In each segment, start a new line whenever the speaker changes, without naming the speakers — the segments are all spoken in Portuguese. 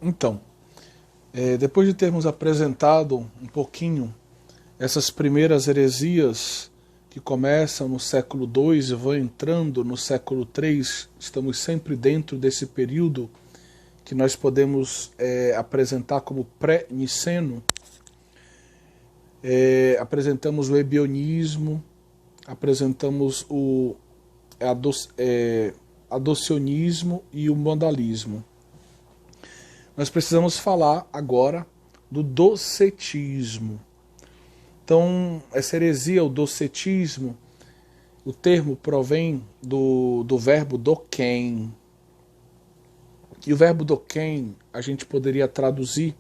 Então, depois de termos apresentado um pouquinho essas primeiras heresias que começam no século II e vão entrando no século III, estamos sempre dentro desse período que nós podemos apresentar como pré-niceno. Apresentamos o ebionismo, apresentamos o adocionismo e o modalismo. Nós precisamos falar agora do docetismo. Então, essa heresia, o docetismo, o termo provém do verbo doquem. E o verbo doquem a gente poderia traduzir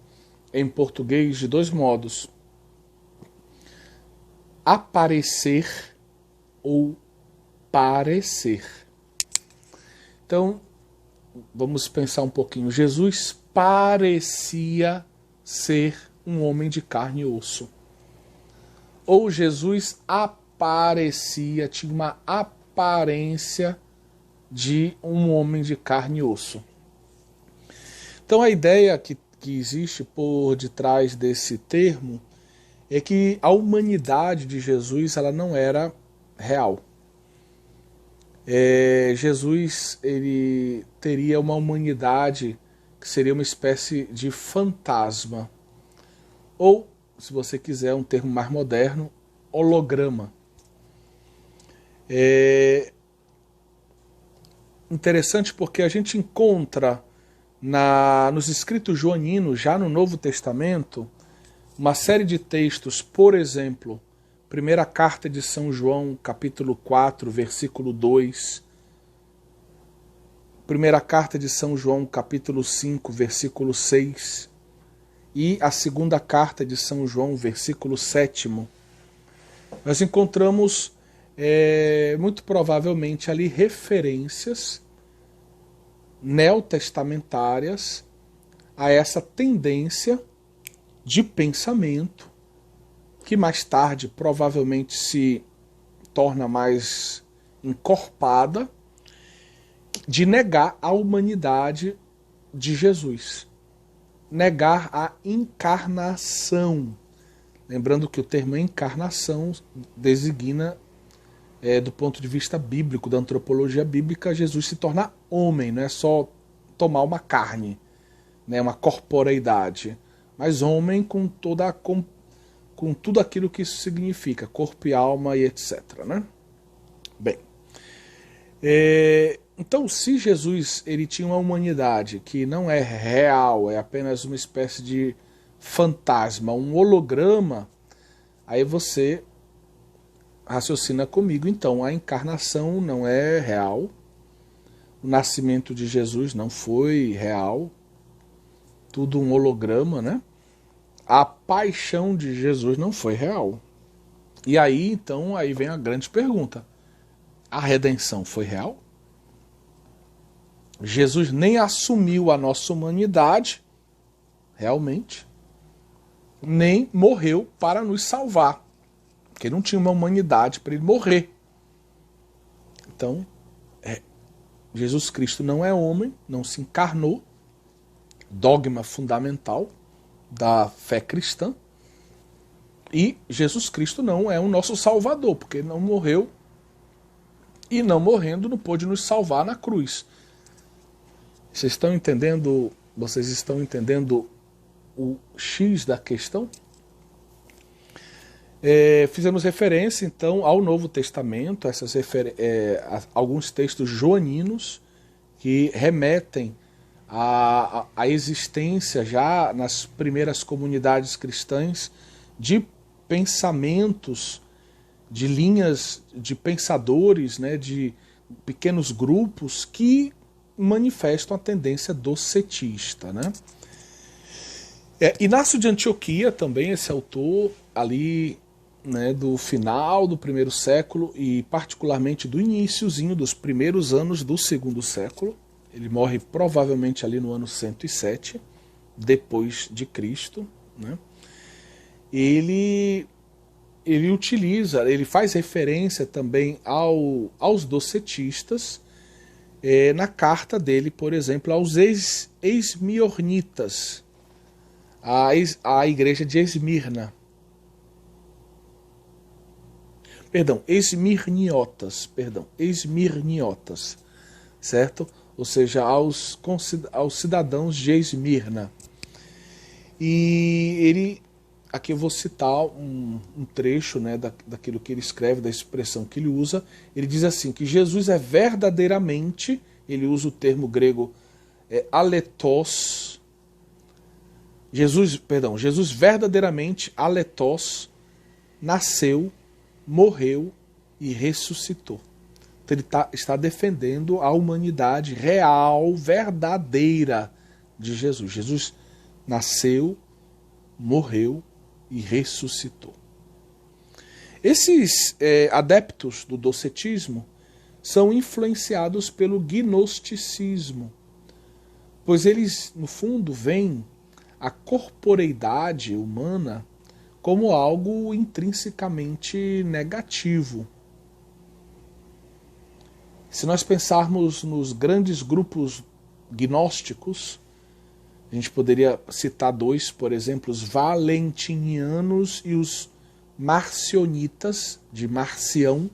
em português de dois modos: aparecer ou parecer. Então, vamos pensar um pouquinho. Jesus parecia ser um homem de carne e osso. Ou Jesus aparecia, tinha uma aparência de um homem de carne e osso. Então a ideia que existe por detrás desse termo é que a humanidade de Jesus ela não era real. Jesus ele teria uma humanidade que seria uma espécie de fantasma. Ou, se você quiser um termo mais moderno, holograma. Interessante porque a gente encontra nos escritos joaninos, já no Novo Testamento, uma série de textos, por exemplo, primeira carta de São João, capítulo 4, versículo 2, primeira carta de São João, capítulo 5, versículo 6, e a segunda carta de São João, versículo 7, nós encontramos muito provavelmente ali referências neotestamentárias a essa tendência de pensamento que mais tarde provavelmente se torna mais encorpada, de negar a humanidade de Jesus, negar a encarnação. Lembrando que o termo encarnação designa, do ponto de vista bíblico, da antropologia bíblica, Jesus se torna homem, não é só tomar uma carne, né, uma corporeidade, mas homem com tudo aquilo que isso significa, corpo e alma e etc. Né? Bem, então se Jesus ele tinha uma humanidade que não é real, é apenas uma espécie de fantasma, um holograma, aí você raciocina comigo, então a encarnação não é real, o nascimento de Jesus não foi real, tudo um holograma, né? A paixão de Jesus não foi real. E aí, então, aí vem a grande pergunta: a redenção foi real? Jesus nem assumiu a nossa humanidade, realmente, nem morreu para nos salvar, porque não tinha uma humanidade para ele morrer. Então, Jesus Cristo não é homem, não se encarnou, dogma fundamental da fé cristã, e Jesus Cristo não é o nosso salvador, porque ele não morreu e não morrendo não pôde nos salvar na cruz. Vocês estão entendendo o X da questão? Fizemos referência então ao Novo Testamento, alguns textos joaninos que remetem à existência já nas primeiras comunidades cristãs de pensamentos, de linhas de pensadores, né, de pequenos grupos que manifestam a tendência docetista. Né? Inácio de Antioquia também, esse autor ali, né, do final do primeiro século e particularmente do iniciozinho dos primeiros anos do segundo século, ele morre provavelmente ali no ano 107 depois de Cristo, né? Ele faz referência também aos docetistas na carta dele, por exemplo, aos esmirnitas, a igreja de Esmirna. Esmirniotas, certo? Ou seja, aos cidadãos de Esmirna. E ele, aqui eu vou citar um trecho, né, daquilo que ele escreve, da expressão que ele usa. Ele diz assim, que Jesus é verdadeiramente, ele usa o termo grego aletos, Jesus verdadeiramente, aletos, nasceu, morreu e ressuscitou. Então ele está defendendo a humanidade real, verdadeira de Jesus. Jesus nasceu, morreu e ressuscitou. Esses adeptos do docetismo são influenciados pelo gnosticismo, pois eles, no fundo, veem a corporeidade humana como algo intrinsecamente negativo. Se nós pensarmos nos grandes grupos gnósticos, a gente poderia citar dois, por exemplo, os valentinianos e os marcionitas, de Marcião.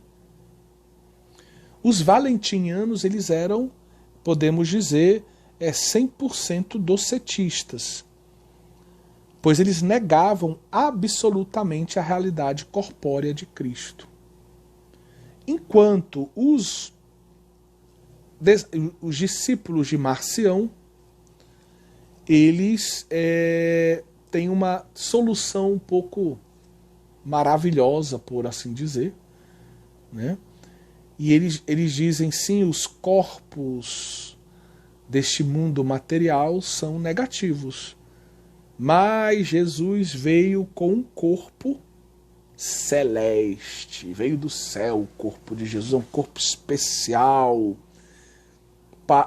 Os valentinianos, eles eram, podemos dizer, 100% docetistas, pois eles negavam absolutamente a realidade corpórea de Cristo. Enquanto os discípulos de Marcião, eles têm uma solução um pouco maravilhosa, por assim dizer, né? E eles dizem, sim, os corpos deste mundo material são negativos, mas Jesus veio com um corpo celeste, veio do céu. O corpo de Jesus é um corpo especial,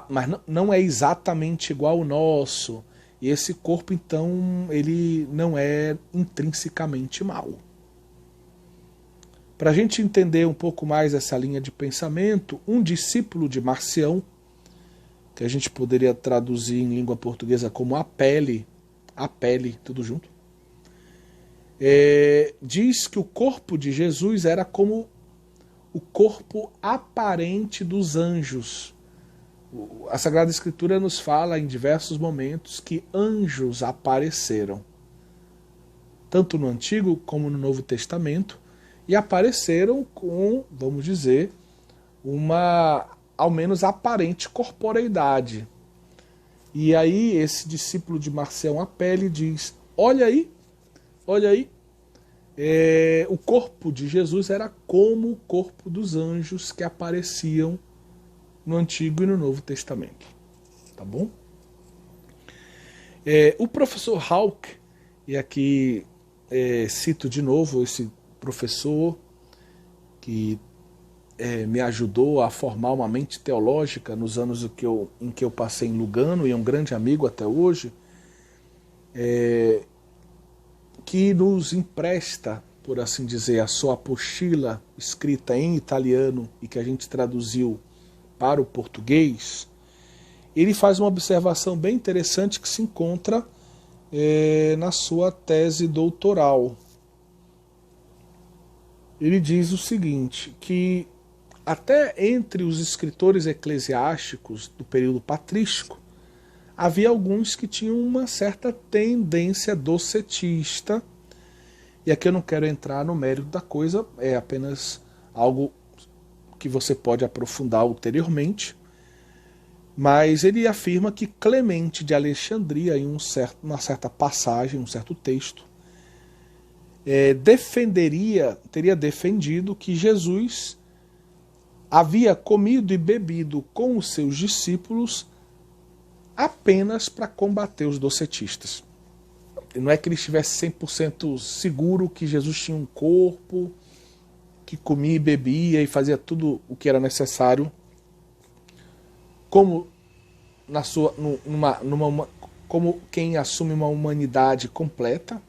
mas não é exatamente igual ao nosso. E esse corpo, então, ele não é intrinsecamente mau. Para a gente entender um pouco mais essa linha de pensamento, um discípulo de Marcião, que a gente poderia traduzir em língua portuguesa como a pele, tudo junto, diz que o corpo de Jesus era como o corpo aparente dos anjos. A Sagrada Escritura nos fala em diversos momentos que anjos apareceram, tanto no Antigo como no Novo Testamento, e apareceram com, vamos dizer, uma, ao menos, aparente corporeidade. E aí esse discípulo de Marcião Apelle diz, olha aí, o corpo de Jesus era como o corpo dos anjos que apareciam no Antigo e no Novo Testamento. Tá bom? O professor Hauck, e aqui cito de novo esse professor que me ajudou a formar uma mente teológica nos anos em que eu passei em Lugano, e é um grande amigo até hoje, que nos empresta, por assim dizer, a sua apostila escrita em italiano e que a gente traduziu para o português. Ele faz uma observação bem interessante que se encontra na sua tese doutoral. Ele diz o seguinte, que até entre os escritores eclesiásticos do período patrístico, havia alguns que tinham uma certa tendência docetista, e aqui eu não quero entrar no mérito da coisa, é apenas algo que você pode aprofundar ulteriormente, mas ele afirma que Clemente de Alexandria, em uma certa passagem, um certo texto, teria defendido que Jesus havia comido e bebido com os seus discípulos apenas para combater os docetistas. Não é que ele estivesse 100% seguro que Jesus tinha um corpo, que comia e bebia e fazia tudo o que era necessário, como como quem assume uma humanidade completa,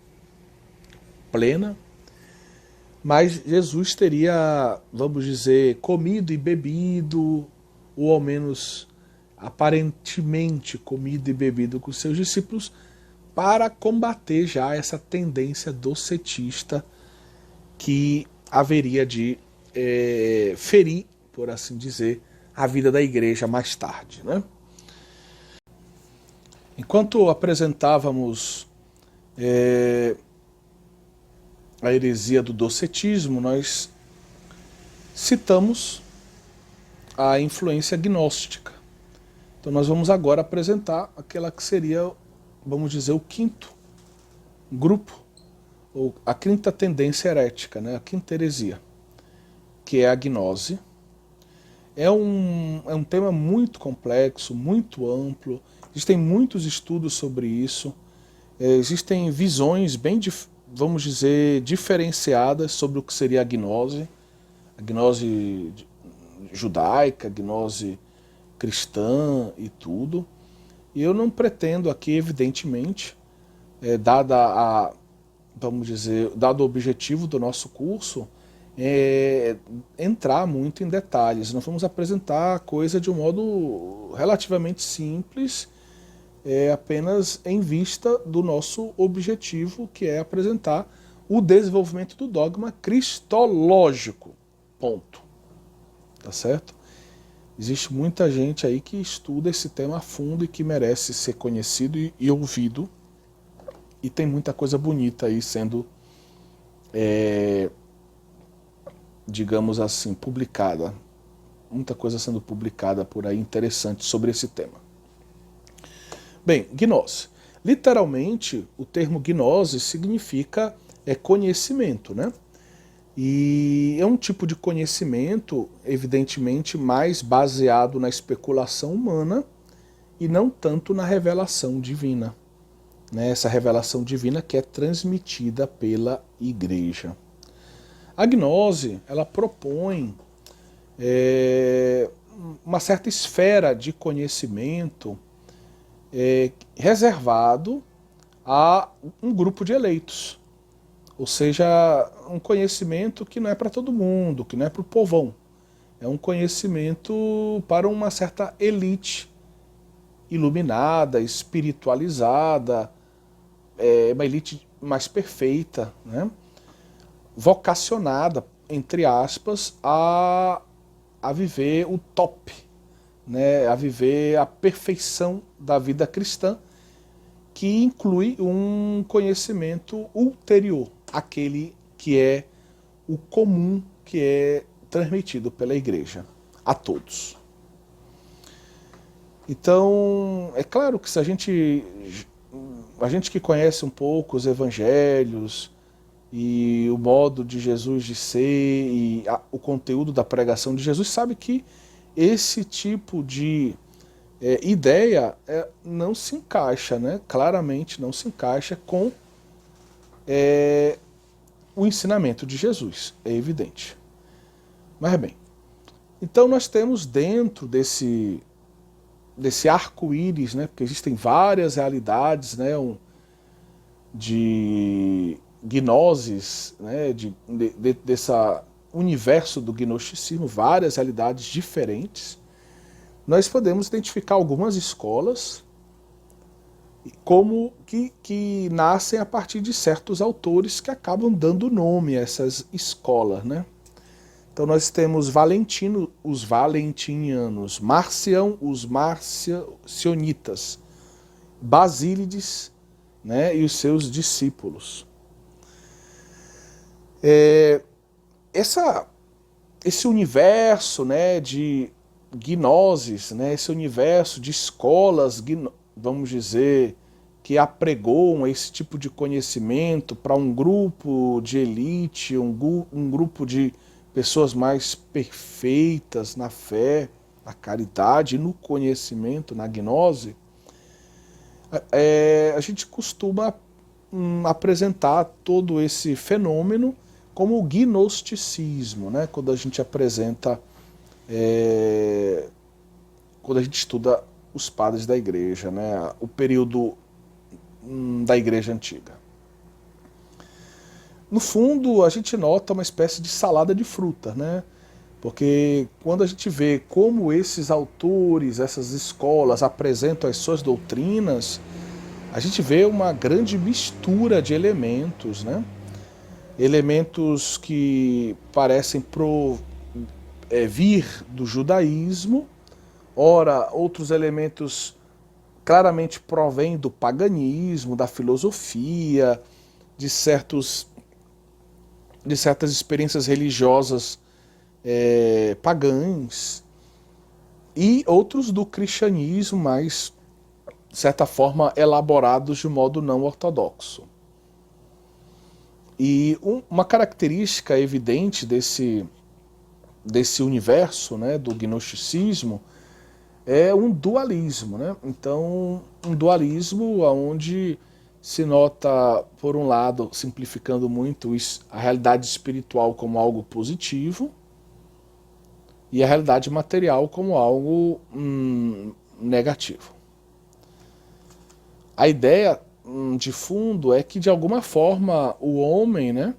plena, mas Jesus teria, vamos dizer, comido e bebido ou ao menos aparentemente comida e bebida com seus discípulos, para combater já essa tendência docetista que haveria de ferir, por assim dizer, a vida da igreja mais tarde, né? Enquanto apresentávamos a heresia do docetismo, nós citamos a influência gnóstica. Então nós vamos agora apresentar aquela que seria, vamos dizer, o quinto grupo, ou a quinta tendência herética, né? A quinta heresia, que é a gnose. É um tema muito complexo, muito amplo, existem muitos estudos sobre isso, existem visões bem, vamos dizer, diferenciadas sobre o que seria a gnose judaica, a gnose cristã e tudo. E eu não pretendo aqui, evidentemente, vamos dizer, dado o objetivo do nosso curso, entrar muito em detalhes. Nós vamos apresentar a coisa de um modo relativamente simples, apenas em vista do nosso objetivo, que é apresentar o desenvolvimento do dogma cristológico. Ponto. Tá certo? Existe muita gente aí que estuda esse tema a fundo e que merece ser conhecido e ouvido. E tem muita coisa bonita aí sendo, digamos assim, publicada. Muita coisa sendo publicada por aí interessante sobre esse tema. Bem, gnose. Literalmente, o termo gnose significa conhecimento, né? E é um tipo de conhecimento, evidentemente, mais baseado na especulação humana e não tanto na revelação divina, né? Essa revelação divina que é transmitida pela Igreja. A gnose, ela propõe uma certa esfera de conhecimento reservado a um grupo de eleitos. Ou seja, um conhecimento que não é para todo mundo, que não é para o povão. É um conhecimento para uma certa elite iluminada, espiritualizada, uma elite mais perfeita, né? Vocacionada, entre aspas, a viver o top, né? A viver a perfeição da vida cristã, que inclui um conhecimento ulterior àquele que é o comum, que é transmitido pela Igreja a todos. Então, é claro que se a gente que conhece um pouco os evangelhos e o modo de Jesus de ser e o conteúdo da pregação de Jesus, sabe que esse tipo de ideia não se encaixa, né? Claramente não se encaixa com o ensinamento de Jesus, é evidente. Mas bem, então nós temos dentro desse arco-íris, né? Porque existem várias realidades, né? De gnoses, né? Desse universo do gnosticismo, várias realidades diferentes. Nós podemos identificar algumas escolas como que nascem a partir de certos autores que acabam dando nome a essas escolas, né? Então nós temos Valentino, os valentinianos, Marcião, os marcionitas, Basílides, né, e os seus discípulos. Esse universo, né, de gnoses, né, esse universo de escolas, vamos dizer, que apregoam esse tipo de conhecimento para um grupo de elite, um grupo de pessoas mais perfeitas na fé, na caridade, no conhecimento, na gnose, a gente costuma apresentar todo esse fenômeno como o gnosticismo, né? Quando a gente apresenta, quando a gente estuda os padres da igreja, né? O período da igreja antiga. No fundo, a gente nota uma espécie de salada de fruta, né? Porque quando a gente vê como esses autores, essas escolas apresentam as suas doutrinas, a gente vê uma grande mistura de elementos, né? Elementos que parecem vir do judaísmo, ora, outros elementos claramente provêm do paganismo, da filosofia, de certas experiências religiosas pagãs, e outros do cristianismo, mas, de certa forma, elaborados de modo não ortodoxo. E uma característica evidente desse universo, né, do gnosticismo, é um dualismo, né? Então, um dualismo onde se nota, por um lado, simplificando muito, a realidade espiritual como algo positivo e a realidade material como algo negativo. A ideia de fundo é que, de alguma forma, o homem, né,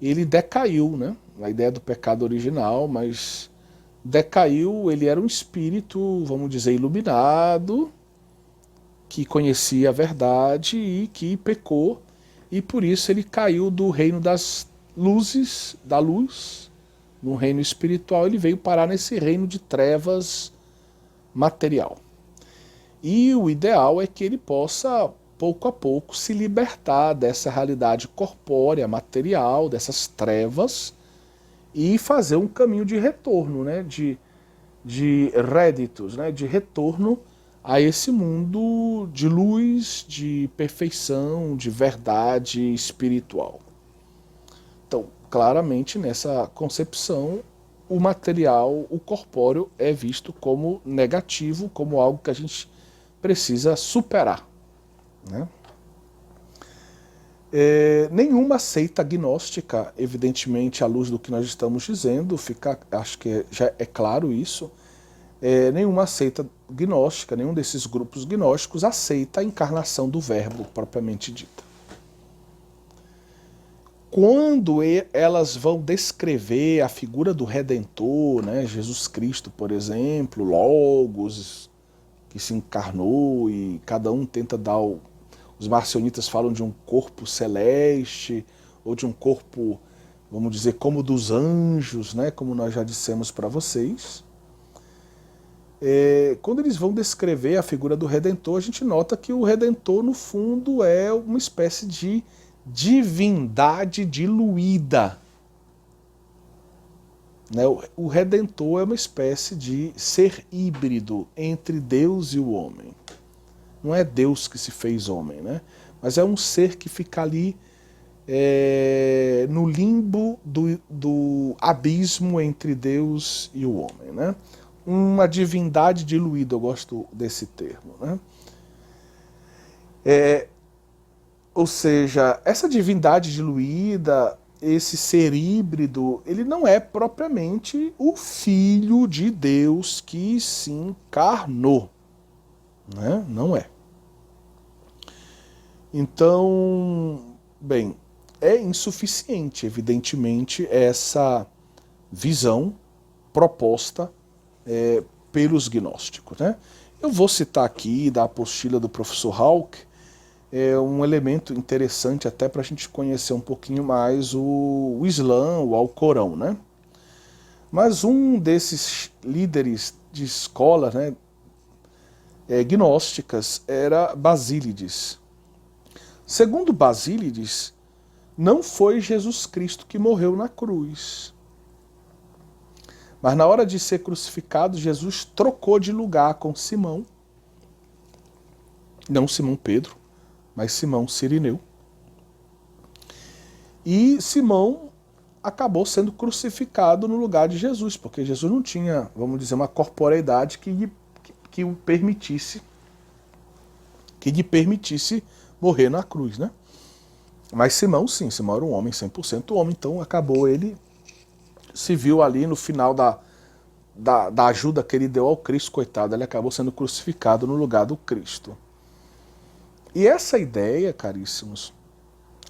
ele decaiu, né? A ideia do pecado original, mas decaiu, ele era um espírito, vamos dizer, iluminado, que conhecia a verdade e que pecou, e por isso ele caiu do reino das luzes, da luz, no reino espiritual, ele veio parar nesse reino de trevas material. E o ideal é que ele possa, pouco a pouco, se libertar dessa realidade corpórea, material, dessas trevas, e fazer um caminho de retorno, né, de réditos, né, de retorno a esse mundo de luz, de perfeição, de verdade espiritual. Então, claramente, nessa concepção, o material, o corpóreo, é visto como negativo, como algo que a gente precisa superar, né? Nenhuma seita gnóstica, evidentemente, à luz do que nós estamos dizendo, acho que já é claro isso, nenhuma seita gnóstica, nenhum desses grupos gnósticos aceita a encarnação do verbo propriamente dita. Quando elas vão descrever a figura do Redentor, né, Jesus Cristo, por exemplo, Logos, que se encarnou, e cada um tenta dar os marcionitas falam de um corpo celeste, ou de um corpo, vamos dizer, como dos anjos, né, como nós já dissemos para vocês. Quando eles vão descrever a figura do Redentor, a gente nota que o Redentor, no fundo, é uma espécie de divindade diluída. Né? O Redentor é uma espécie de ser híbrido entre Deus e o homem. Não é Deus que se fez homem, né? Mas é um ser que fica ali no limbo do abismo entre Deus e o homem, né? Uma divindade diluída, eu gosto desse termo, né? Ou seja, essa divindade diluída, esse ser híbrido, ele não é propriamente o Filho de Deus que se encarnou, né? Não é. Então, bem, é insuficiente, evidentemente, essa visão proposta pelos gnósticos, né? Eu vou citar aqui da apostila do professor Hauck um elemento interessante até para a gente conhecer um pouquinho mais o Islã, o Alcorão, né? Mas um desses líderes de escolas, né, gnósticas era Basílides. Segundo Basílides, não foi Jesus Cristo que morreu na cruz. Mas na hora de ser crucificado, Jesus trocou de lugar com Simão, não Simão Pedro, mas Simão Cirineu. E Simão acabou sendo crucificado no lugar de Jesus, porque Jesus não tinha, vamos dizer, uma corporeidade que lhe permitisse morrer na cruz, né? Mas Simão, sim, Simão era um homem 100% homem, então acabou ele, se viu ali no final da ajuda que ele deu ao Cristo, coitado, ele acabou sendo crucificado no lugar do Cristo. E essa ideia, caríssimos,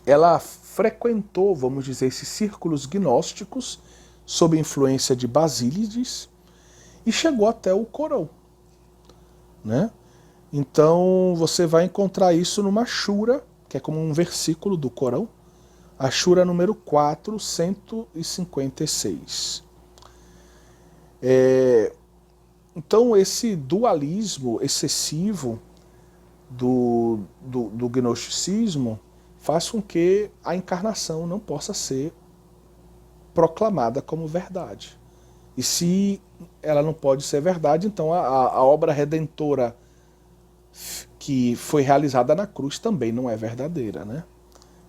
ela frequentou, vamos dizer, esses círculos gnósticos sob influência de Basílides, e chegou até o Corão, né? Então você vai encontrar isso numa Shura, que é como um versículo do Corão, a Shura número 456. Então esse dualismo excessivo do gnosticismo faz com que a encarnação não possa ser proclamada como verdade. E se ela não pode ser verdade, então a obra redentora que foi realizada na cruz também não é verdadeira, né?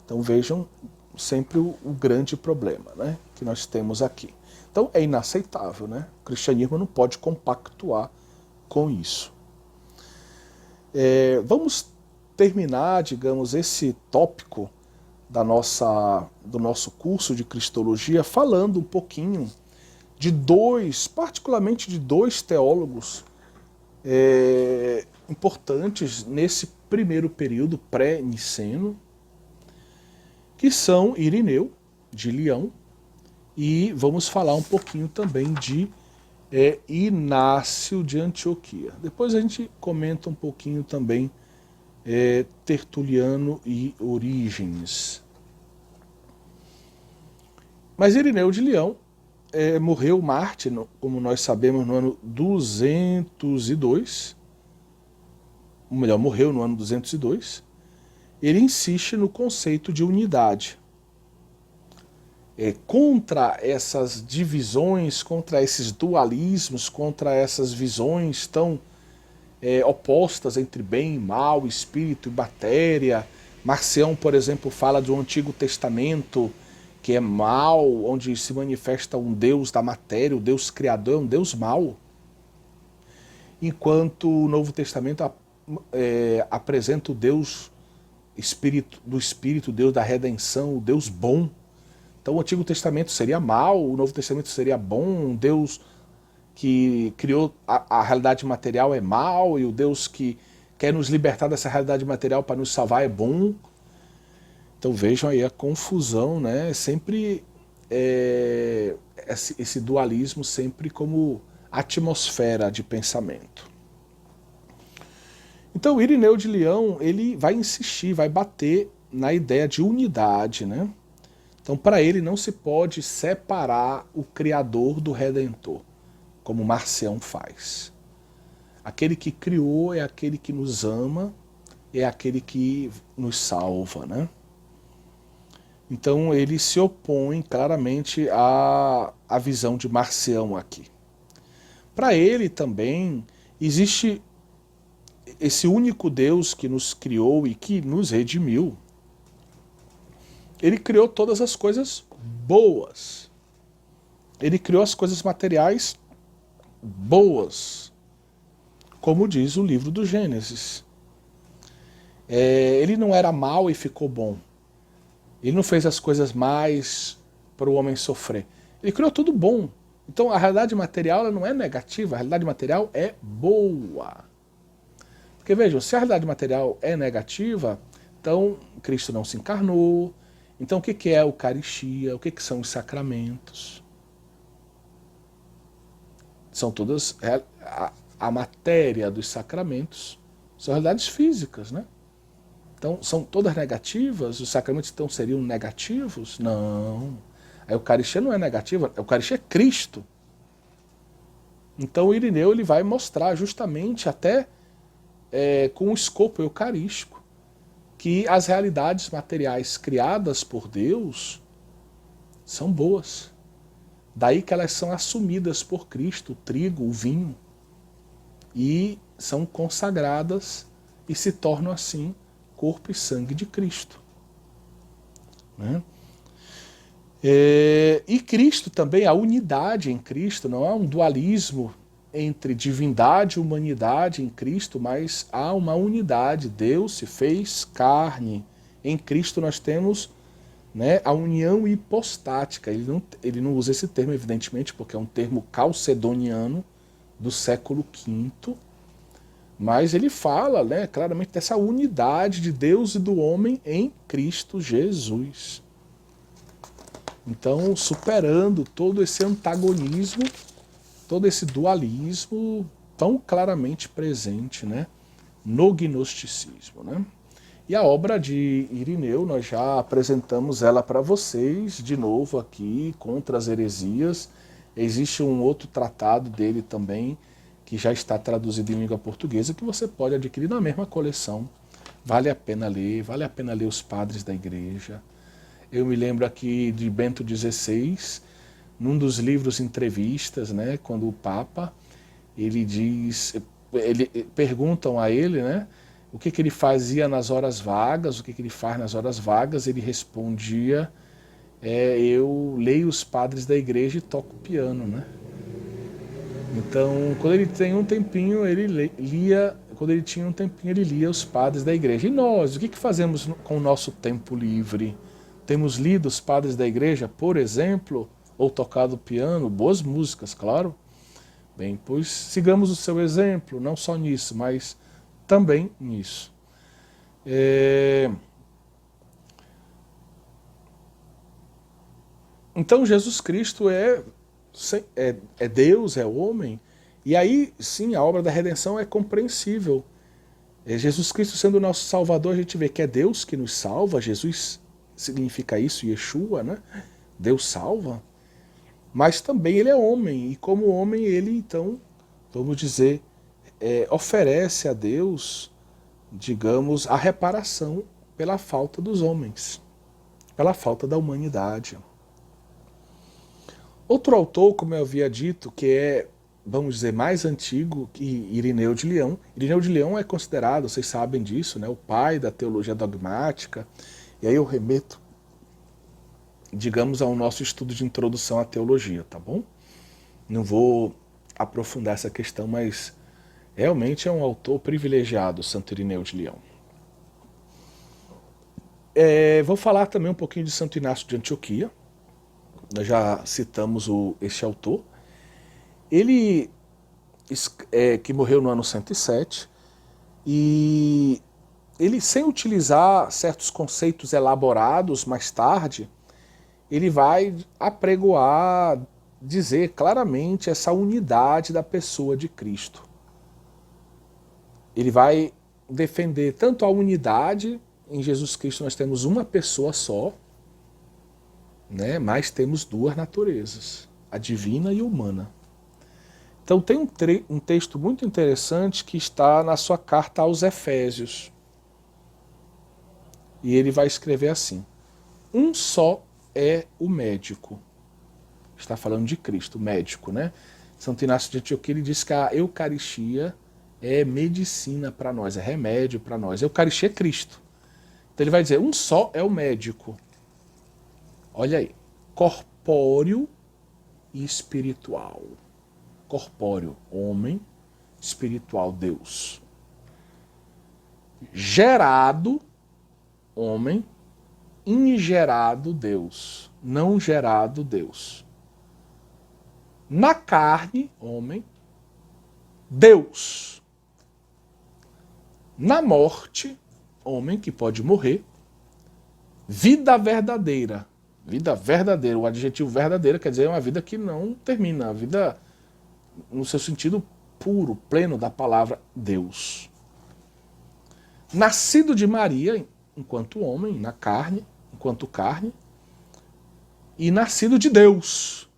Então vejam sempre o grande problema, né, que nós temos aqui. Então é inaceitável, né? O cristianismo não pode compactuar com isso. Vamos terminar, digamos, esse tópico do nosso curso de Cristologia falando um pouquinho de particularmente de dois teólogos importantes nesse primeiro período pré-niceno, que são Irineu, de Leão, e vamos falar um pouquinho também de Inácio de Antioquia. Depois a gente comenta um pouquinho também Tertuliano e Orígenes. Mas Irineu de Leão morreu mártir, como nós sabemos, no ano 202, ou melhor, morreu no ano 202. Ele insiste no conceito de unidade. Contra essas divisões, contra esses dualismos, contra essas visões tão opostas entre bem e mal, espírito e matéria. Marcião, por exemplo, fala do Antigo Testamento, que é mal, onde se manifesta um Deus da matéria, o Deus Criador é um Deus mau, enquanto o Novo Testamento apresenta o Deus do Espírito, o Deus da redenção, o Deus bom. Então o Antigo Testamento seria mal, o Novo Testamento seria bom, um Deus que criou a realidade material é mal, e o Deus que quer nos libertar dessa realidade material para nos salvar é bom. Então vejam aí a confusão, né? Sempre esse dualismo sempre como atmosfera de pensamento. Então Irineu de Leão, ele vai insistir, vai bater na ideia de unidade, né? Então para ele não se pode separar o Criador do Redentor, como Marcião faz. Aquele que criou é aquele que nos ama, é aquele que nos salva, né? Então ele se opõe claramente à visão de Marcião aqui. Para ele também existe esse único Deus que nos criou e que nos redimiu. Ele criou todas as coisas boas. Ele criou as coisas materiais boas, como diz o livro do Gênesis. Ele não era mau e ficou bom. Ele não fez as coisas mais para o homem sofrer. Ele criou tudo bom. Então a realidade material ela não é negativa, a realidade material é boa. Porque vejam, se a realidade material é negativa, então Cristo não se encarnou. Então o que é a Eucaristia? O que são os sacramentos? São todas a matéria dos sacramentos, são realidades físicas, né? Então, são todas negativas? Os sacramentos, então, seriam negativos? Não. A Eucaristia não é negativa, a Eucaristia é Cristo. Então, o Irineu ele vai mostrar justamente, até com o escopo eucarístico, que as realidades materiais criadas por Deus são boas. Daí que elas são assumidas por Cristo, o trigo, o vinho, e são consagradas e se tornam, assim, corpo e sangue de Cristo. Né? E Cristo também, a unidade em Cristo, não há um dualismo entre divindade e humanidade em Cristo, mas há uma unidade. Deus se fez carne. Em Cristo nós temos, né, a união hipostática. Ele não usa esse termo, evidentemente, porque é um termo calcedoniano do século V, mas ele fala, né, claramente dessa unidade de Deus e do homem em Cristo Jesus. Então, superando todo esse antagonismo, todo esse dualismo tão claramente presente, né, no gnosticismo, né? E a obra de Irineu, nós já apresentamos ela para vocês, de novo aqui, Contra as Heresias. Existe um outro tratado dele também, que já está traduzido em língua portuguesa, que você pode adquirir na mesma coleção. Vale a pena ler os padres da igreja. Eu me lembro aqui de Bento XVI, num dos livros entrevistas, né, quando o Papa, ele diz, perguntam a ele, né, o que ele fazia nas horas vagas, o que ele faz nas horas vagas, ele respondia, eu leio os padres da igreja e toco piano, né? Então, quando ele tem um tempinho, ele lia, quando ele tinha um tempinho, ele lia os padres da igreja. E nós, o que fazemos com o nosso tempo livre? Temos lido os padres da igreja, por exemplo, ou tocado piano, boas músicas, claro. Bem, pois sigamos o seu exemplo, não só nisso, mas também nisso. Então Jesus Cristo é Deus, é homem, e aí sim a obra da redenção é compreensível. Jesus Cristo sendo o nosso Salvador, a gente vê que é Deus que nos salva, Jesus significa isso, Yeshua, né? Deus salva, mas também ele é homem, e como homem ele então, vamos dizer, oferece a Deus, digamos, a reparação pela falta dos homens, pela falta da humanidade. Outro autor, como eu havia dito, que é, vamos dizer, mais antigo que Irineu de Leão. Irineu de Leão é considerado, vocês sabem disso, né, o pai da teologia dogmática. E aí eu remeto, digamos, ao nosso estudo de introdução à teologia, tá bom? Não vou aprofundar essa questão, mas realmente é um autor privilegiado, Santo Irineu de Leão. Vou falar também um pouquinho de Santo Inácio de Antioquia. Nós já citamos este autor. Ele, que morreu no ano 107, e ele, sem utilizar certos conceitos elaborados mais tarde, ele vai apregoar, dizer claramente essa unidade da pessoa de Cristo. Ele vai defender tanto a unidade, em Jesus Cristo nós temos uma pessoa só, né? Mas temos duas naturezas, a divina e a humana. Então tem um texto muito interessante que está na sua carta aos Efésios. E ele vai escrever assim: um só é o médico. Está falando de Cristo, o médico, né? Santo Inácio de Antioquia, ele diz que a Eucaristia é medicina para nós, é remédio para nós. A Eucaristia é Cristo. Então ele vai dizer, um só é o médico. Olha aí, corpóreo e espiritual. Corpóreo, homem, espiritual, Deus. Gerado, homem, ingerado, Deus. Não gerado, Deus. Na carne, homem, Deus. Na morte, homem que pode morrer, vida verdadeira. Vida verdadeira, o adjetivo verdadeira quer dizer uma vida que não termina, a vida no seu sentido puro, pleno da palavra Deus. Nascido de Maria, enquanto homem, na carne, enquanto carne, e nascido de Deus.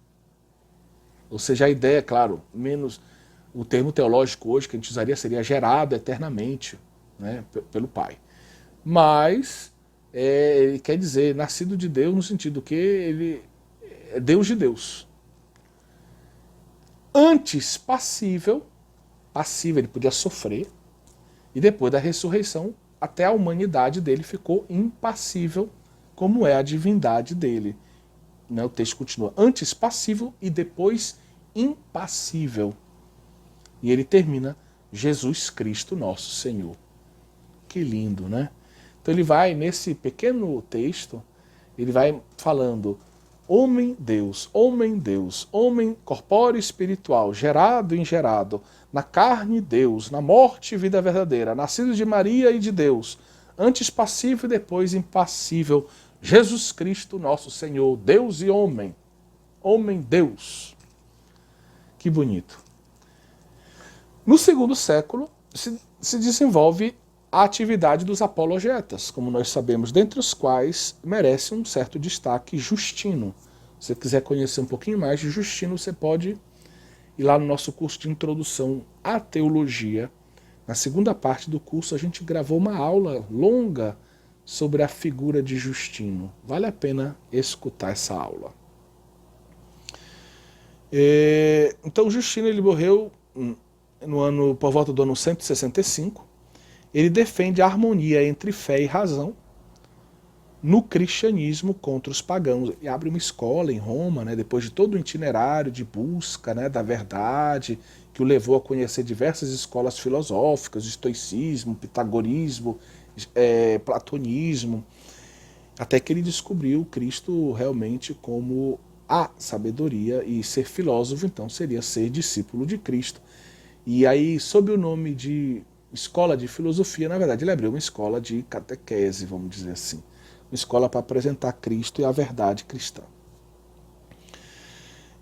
Ou seja, a ideia, claro, menos o termo teológico hoje que a gente usaria seria gerado eternamente, né, pelo Pai. Mas ele quer dizer nascido de Deus no sentido que ele é Deus de Deus. Antes passivo, ele podia sofrer, e depois da ressurreição, até a humanidade dele ficou impassível, como é a divindade dele. O texto continua, antes passivo e depois impassível. E ele termina, Jesus Cristo nosso Senhor. Que lindo, né? Então ele vai, nesse pequeno texto, ele vai falando, homem Deus, homem corpóreo e espiritual, gerado e ingerado, na carne Deus, na morte vida verdadeira, nascido de Maria e de Deus, antes passivo e depois impassível, Jesus Cristo, nosso Senhor, Deus e homem. Homem-Deus. Que bonito. No segundo século, se desenvolve a atividade dos apologetas, como nós sabemos, dentre os quais merece um certo destaque Justino. Se você quiser conhecer um pouquinho mais de Justino, você pode ir lá no nosso curso de Introdução à Teologia. Na segunda parte do curso, a gente gravou uma aula longa sobre a figura de Justino. Vale a pena escutar essa aula. Então, Justino ele morreu por volta do ano 165. Ele defende a harmonia entre fé e razão no cristianismo contra os pagãos. E abre uma escola em Roma, né, depois de todo o itinerário de busca, né, da verdade, que o levou a conhecer diversas escolas filosóficas, estoicismo, pitagorismo, platonismo, até que ele descobriu Cristo realmente como a sabedoria, e ser filósofo então seria ser discípulo de Cristo. E aí, sob o nome de escola de filosofia, na verdade ele abriu uma escola de catequese, vamos dizer assim, uma escola para apresentar Cristo e a verdade cristã.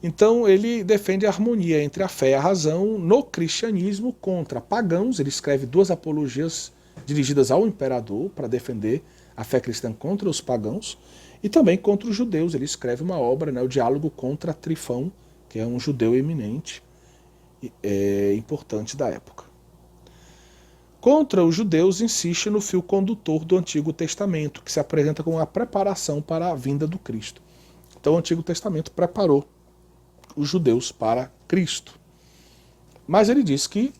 Então ele defende a harmonia entre a fé e a razão no cristianismo contra pagãos. Ele escreve 2 apologias dirigidas ao imperador para defender a fé cristã contra os pagãos e também contra os judeus. Ele escreve uma obra, né, o Diálogo contra Trifão, que é um judeu eminente, importante da época. Contra os judeus, insiste no fio condutor do Antigo Testamento, que se apresenta como uma preparação para a vinda do Cristo. Então o Antigo Testamento preparou os judeus para Cristo. Mas ele diz que,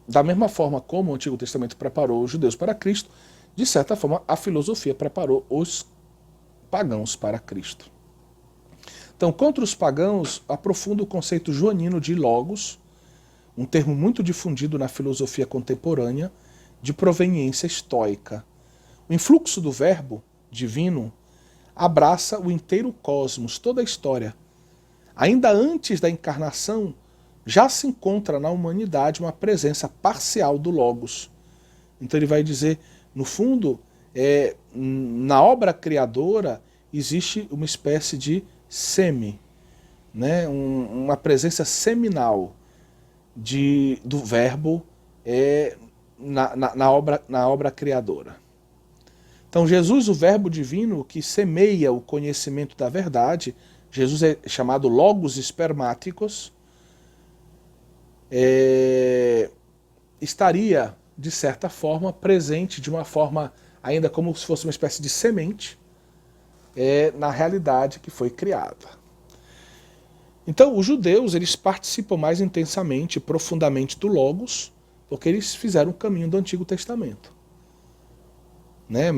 da mesma forma como o Antigo Testamento preparou os judeus para Cristo, de certa forma a filosofia preparou os pagãos para Cristo. Então, contra os pagãos, aprofunda o conceito joanino de logos, um termo muito difundido na filosofia contemporânea, de proveniência estoica. O influxo do verbo divino abraça o inteiro cosmos, toda a história. Ainda antes da encarnação, já se encontra na humanidade uma presença parcial do logos. Então ele vai dizer, no fundo, na obra criadora existe uma espécie de semi, né? Uma presença seminal do verbo na obra criadora. Então Jesus, o verbo divino que semeia o conhecimento da verdade, Jesus é chamado Logos Espermáticos, estaria, de certa forma, presente de uma forma ainda como se fosse uma espécie de semente na realidade que foi criada. Então, os judeus eles participam mais intensamente, profundamente do Logos, porque eles fizeram o caminho do Antigo Testamento. Né?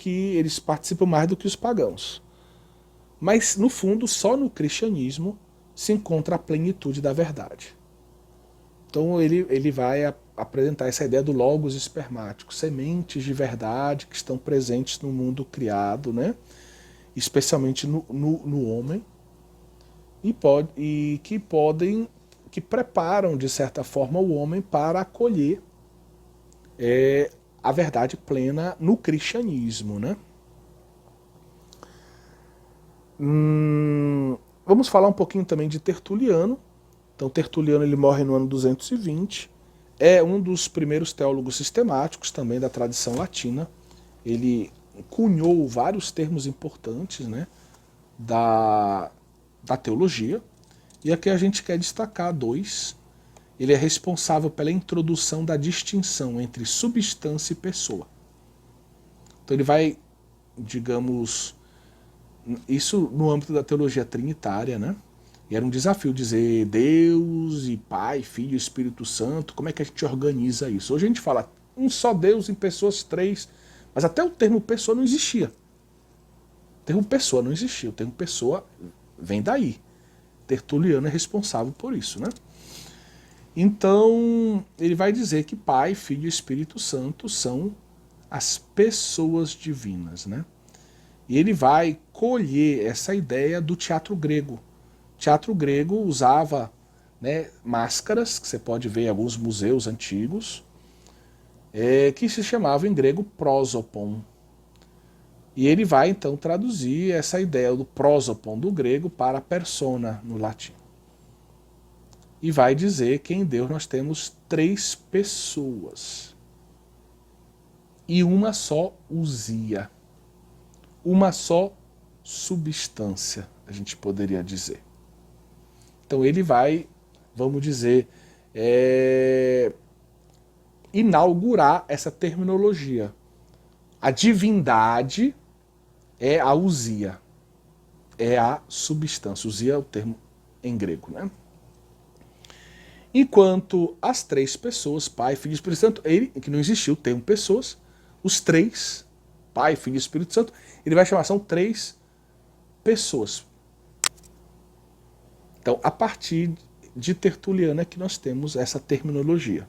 Eles participam mais do que os pagãos. Mas, no fundo, só no cristianismo se encontra a plenitude da verdade. Então ele vai apresentar essa ideia do logos espermático, sementes de verdade que estão presentes no mundo criado, né? Especialmente no homem, que preparam, de certa forma, o homem para acolher a verdade plena no cristianismo, né? Vamos falar um pouquinho também de Tertuliano. Então Tertuliano ele morre no ano 220, é um dos primeiros teólogos sistemáticos também da tradição latina. Ele cunhou vários termos importantes, né, da teologia, e aqui a gente quer destacar 2. Ele é responsável pela introdução da distinção entre substância e pessoa. Então ele vai, digamos, isso no âmbito da teologia trinitária, né? E era um desafio dizer Deus e Pai, Filho e Espírito Santo, como é que a gente organiza isso? Hoje a gente fala um só Deus em pessoas 3, mas até o termo pessoa não existia. O termo pessoa não existia, o termo pessoa vem daí. Tertuliano é responsável por isso, né? Então, ele vai dizer que Pai, Filho e Espírito Santo são as pessoas divinas, né? E ele vai colher essa ideia do teatro grego. O teatro grego usava, né, máscaras, que você pode ver em alguns museus antigos, que se chamavam em grego prosopon. E ele vai então traduzir essa ideia do prosopon do grego para persona no latim. E vai dizer que em Deus nós temos 3 pessoas. E uma só ousia. Uma só substância, a gente poderia dizer. Então ele vai, vamos dizer, inaugurar essa terminologia. A divindade é a ousia, é a substância. Ousia é o termo em grego, né? Enquanto as 3 pessoas, Pai, Filho e Espírito Santo, que não existiu o termo pessoas, os 3, Pai, Filho e Espírito Santo, ele vai chamar, são 3 pessoas. Então, a partir de Tertuliano é que nós temos essa terminologia.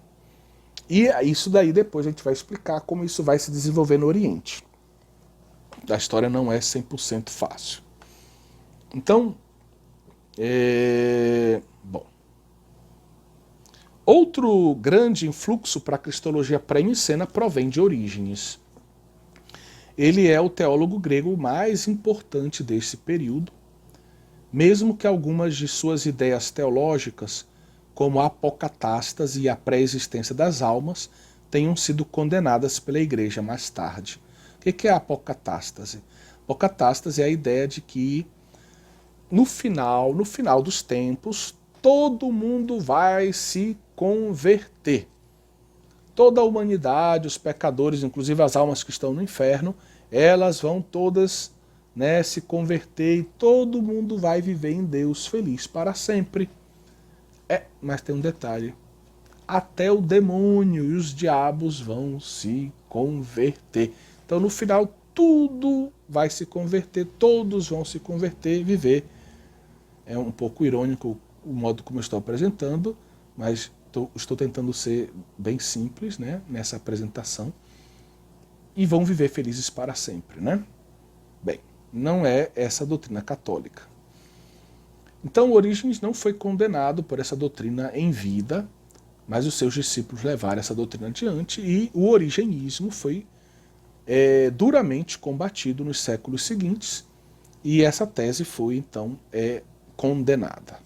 E isso daí depois a gente vai explicar como isso vai se desenvolver no Oriente. A história não é 100% fácil. Então, bom. Outro grande influxo para a cristologia pré-nicena provém de Orígenes. Ele é o teólogo grego mais importante desse período, mesmo que algumas de suas ideias teológicas, como a apocatástase e a pré-existência das almas, tenham sido condenadas pela Igreja mais tarde. O que é a apocatástase? Apocatástase é a ideia de que no final dos tempos, todo mundo vai se converter. Toda a humanidade, os pecadores, inclusive as almas que estão no inferno, elas vão todas, né, se converter e todo mundo vai viver em Deus feliz para sempre. Mas tem um detalhe. Até o demônio e os diabos vão se converter. Então no final tudo vai se converter, todos vão se converter e viver. É um pouco irônico o modo como eu estou apresentando, mas estou tentando ser bem simples, né, nessa apresentação. E vão viver felizes para sempre, né? Bem, não é essa a doutrina católica. Então Orígenes não foi condenado por essa doutrina em vida, mas os seus discípulos levaram essa doutrina adiante e o origenismo foi duramente combatido nos séculos seguintes e essa tese foi então condenada.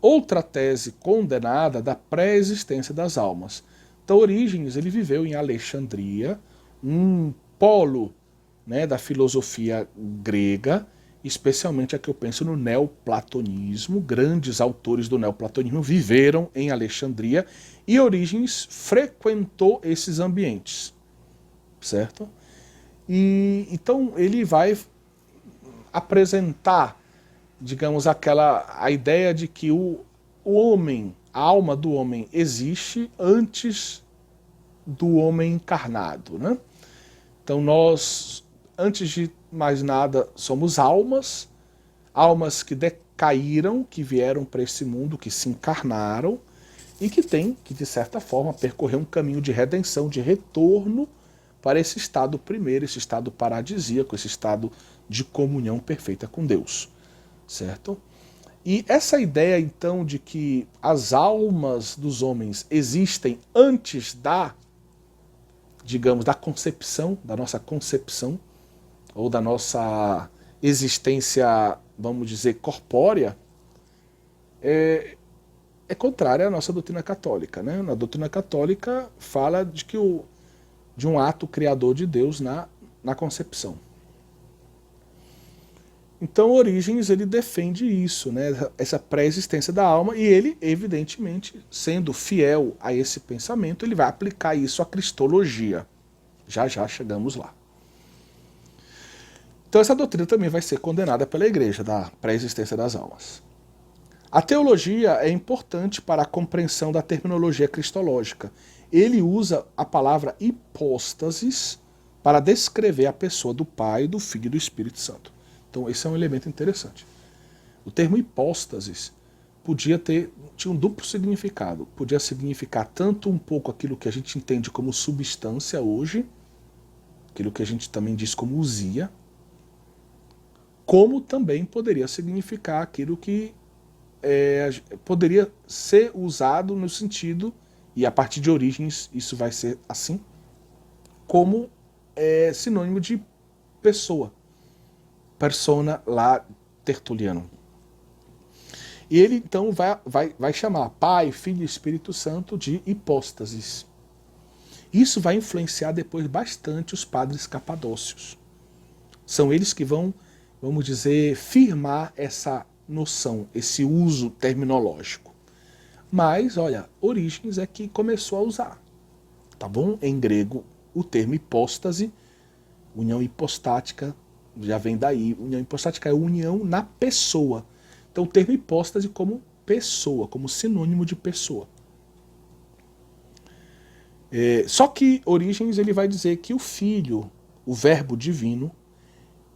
Outra tese condenada da pré-existência das almas. Então Orígenes ele viveu em Alexandria, um polo, né, da filosofia grega, especialmente a que eu penso no neoplatonismo. Grandes autores do neoplatonismo viveram em Alexandria e Orígenes frequentou esses ambientes, certo? E então ele vai apresentar, digamos, a ideia de que o homem, a alma do homem existe antes do homem encarnado, né? Então nós, antes de mais nada, somos almas que decaíram, que vieram para esse mundo, que se encarnaram e que têm que, de certa forma, percorrer um caminho de redenção, de retorno para esse estado primeiro, esse estado paradisíaco, esse estado de comunhão perfeita com Deus, certo? E essa ideia, então, de que as almas dos homens existem antes digamos, da concepção, da nossa concepção, ou da nossa existência, vamos dizer, corpórea, é contrária à nossa doutrina católica, né? Na doutrina católica fala de um ato criador de Deus na concepção. Então Orígenes ele defende isso, né? Essa pré-existência da alma, e ele, evidentemente, sendo fiel a esse pensamento, ele vai aplicar isso à cristologia. Já chegamos lá. Então essa doutrina também vai ser condenada pela Igreja, da pré-existência das almas. A teologia é importante para a compreensão da terminologia cristológica. Ele usa a palavra hipóstasis para descrever a pessoa do Pai, do Filho e do Espírito Santo. Então esse é um elemento interessante. O termo hipóstasis tinha um duplo significado. Podia significar tanto um pouco aquilo que a gente entende como substância hoje, aquilo que a gente também diz como ousia, como também poderia significar aquilo que poderia ser usado no sentido, e a partir de Orígenes isso vai ser assim, como sinônimo de pessoa. Persona lá Tertuliano. E ele então vai chamar Pai, Filho e Espírito Santo de hipóstases. Isso vai influenciar depois bastante os padres capadócios. São eles que vão, vamos dizer, firmar essa noção, esse uso terminológico. Mas, olha, Orígenes é que começou a usar. Tá bom? Em grego, o termo hipóstase, união hipostática, já vem daí. União hipostática é união na pessoa. Então o termo hipóstase como pessoa, como sinônimo de pessoa. Só que Orígenes ele vai dizer que o Filho, o Verbo divino,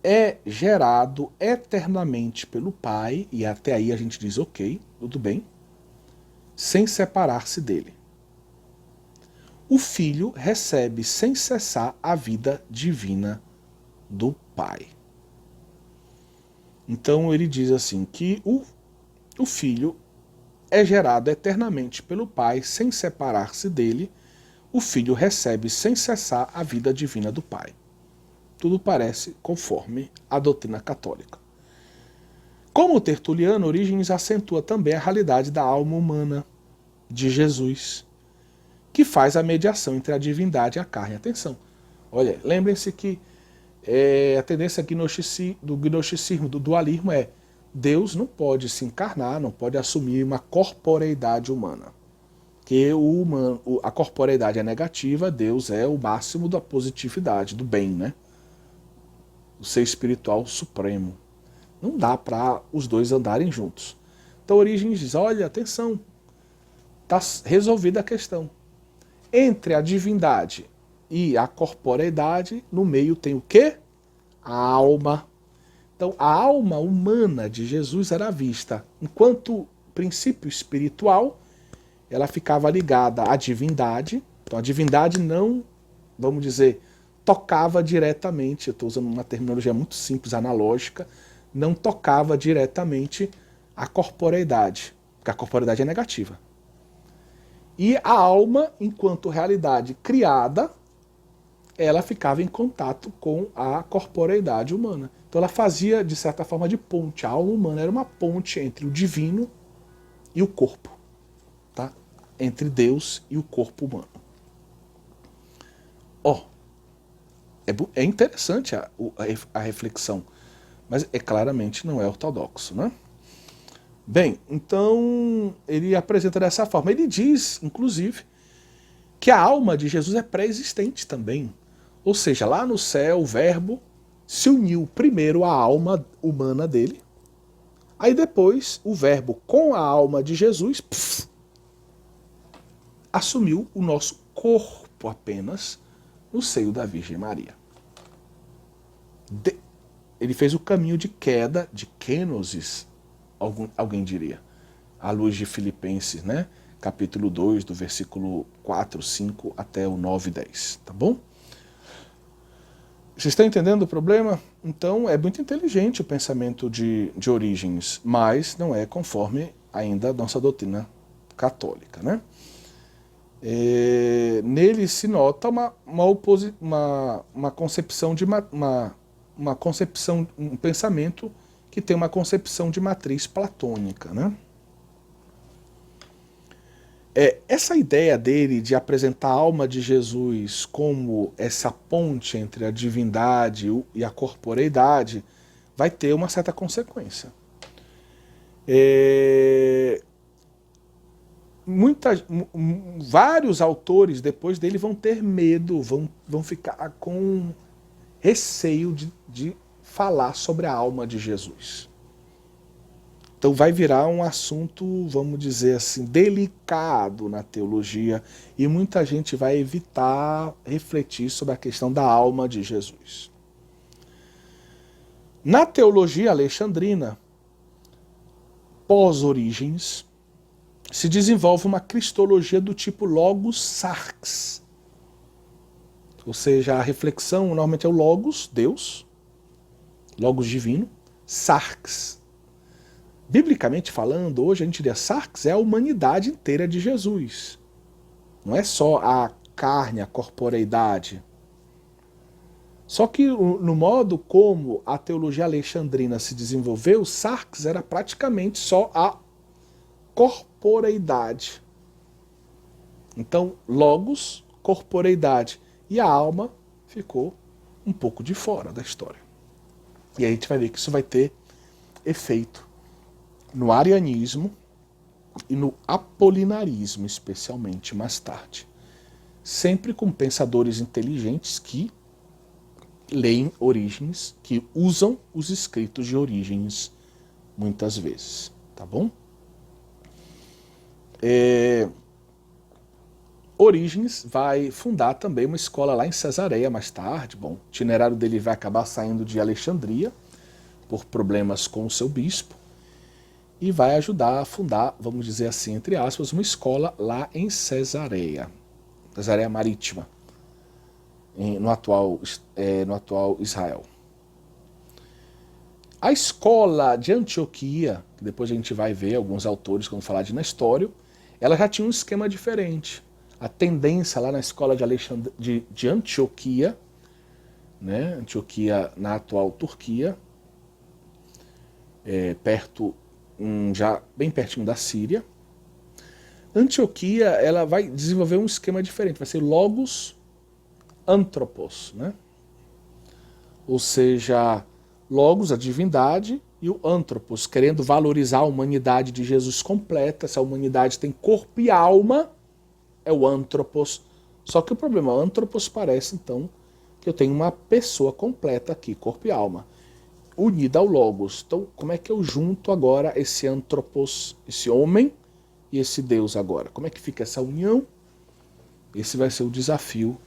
é gerado eternamente pelo Pai, e até aí a gente diz ok, tudo bem, sem separar-se dele. O Filho recebe sem cessar a vida divina do Pai. Então ele diz assim que o Filho é gerado eternamente pelo Pai, sem separar-se dele. O Filho recebe sem cessar a vida divina do Pai. Tudo parece conforme a doutrina católica. Como Tertuliano, Orígenes acentua também a realidade da alma humana de Jesus, que faz a mediação entre a divindade e a carne. Atenção, olha, lembrem-se que a tendência do gnosticismo, do dualismo é Deus não pode se encarnar, não pode assumir uma corporeidade humana. Que a corporeidade é negativa, Deus é o máximo da positividade, do bem, né? O ser espiritual supremo. Não dá para os dois andarem juntos. Então Orígenes diz, olha, atenção, está resolvida a questão. Entre a divindade e a corporeidade, no meio tem o quê? A alma. Então a alma humana de Jesus era vista enquanto princípio espiritual, ela ficava ligada à divindade. Então a divindade não, vamos dizer, tocava diretamente, eu estou usando uma terminologia muito simples, analógica, não tocava diretamente a corporeidade, porque a corporeidade é negativa. E a alma, enquanto realidade criada, ela ficava em contato com a corporeidade humana. Então ela fazia, de certa forma, de ponte. A alma humana era uma ponte entre o divino e o corpo. Tá? Entre Deus e o corpo humano. É interessante a reflexão, mas claramente não é ortodoxo, né? Bem, então ele apresenta dessa forma. Ele diz, inclusive, que a alma de Jesus é pré-existente também. Ou seja, lá no céu o Verbo se uniu primeiro à alma humana dele, aí depois o Verbo com a alma de Jesus assumiu o nosso corpo apenas no seio da Virgem Maria. Ele fez o caminho de queda, de kenosis, alguém diria, à luz de Filipenses, né? Capítulo 2, do versículo 4, 5 até o 9 e 10, tá bom? Vocês estão entendendo o problema? Então é muito inteligente o pensamento de Orígenes, mas não é conforme ainda a nossa doutrina católica, né? Nele se nota uma concepção de uma concepção, um pensamento que tem uma concepção de matriz platônica, né? Essa ideia dele de apresentar a alma de Jesus como essa ponte entre a divindade e a corporeidade vai ter uma certa consequência. Vários autores depois dele vão ter medo, vão ficar com receio de falar sobre a alma de Jesus. Então vai virar um assunto, vamos dizer assim, delicado na teologia, e muita gente vai evitar refletir sobre a questão da alma de Jesus. Na teologia alexandrina, pós-Orígenes, se desenvolve uma cristologia do tipo Logos Sarx. Ou seja, a reflexão normalmente é o Logos, Deus, Logos divino, Sarx. Biblicamente falando, hoje a gente diria Sarx é a humanidade inteira de Jesus. Não é só a carne, a corporeidade. Só que no modo como a teologia alexandrina se desenvolveu, sarx era praticamente só a corporeidade. Então, logos, corporeidade e a alma ficou um pouco de fora da história. E aí a gente vai ver que isso vai ter efeito no arianismo e no apolinarismo, especialmente mais tarde. Sempre com pensadores inteligentes que leem Orígenes, que usam os escritos de Orígenes muitas vezes, tá bom? Orígenes vai fundar também uma escola lá em Cesareia mais tarde. Bom, o itinerário dele vai acabar saindo de Alexandria por problemas com o seu bispo e vai ajudar a fundar, vamos dizer assim, entre aspas, uma escola lá em Cesareia, Cesareia Marítima, no atual Israel. A escola de Antioquia, que depois a gente vai ver alguns autores quando falar de Nestório, ela já tinha um esquema diferente. A tendência lá na escola de Antioquia, né? Antioquia na atual Turquia, já bem pertinho da Síria. Antioquia ela vai desenvolver um esquema diferente, vai ser logos anthropos, né? Ou seja, logos, a divindade, e o anthropos, querendo valorizar a humanidade de Jesus completa. Essa humanidade tem corpo e alma, é o anthropos. Só que o problema, o anthropos parece então que eu tenho uma pessoa completa aqui, corpo e alma, unida ao logos. Então, como é que eu junto agora esse anthropos, esse homem, e esse Deus agora? Como é que fica essa união? Esse vai ser o desafio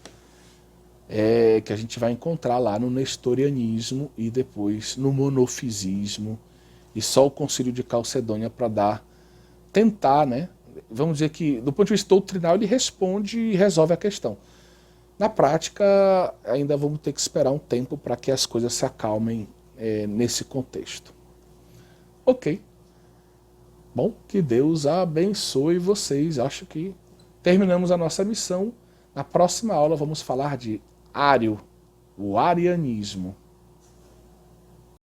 que a gente vai encontrar lá no nestorianismo e depois no monofisismo, e só o Concílio de Calcedônia para tentar, né? Vamos dizer que, do ponto de vista doutrinal, ele responde e resolve a questão. Na prática, ainda vamos ter que esperar um tempo para que as coisas se acalmem nesse contexto. Ok. Bom, que Deus abençoe vocês. Acho que terminamos a nossa missão. Na próxima aula vamos falar de Ário, o arianismo.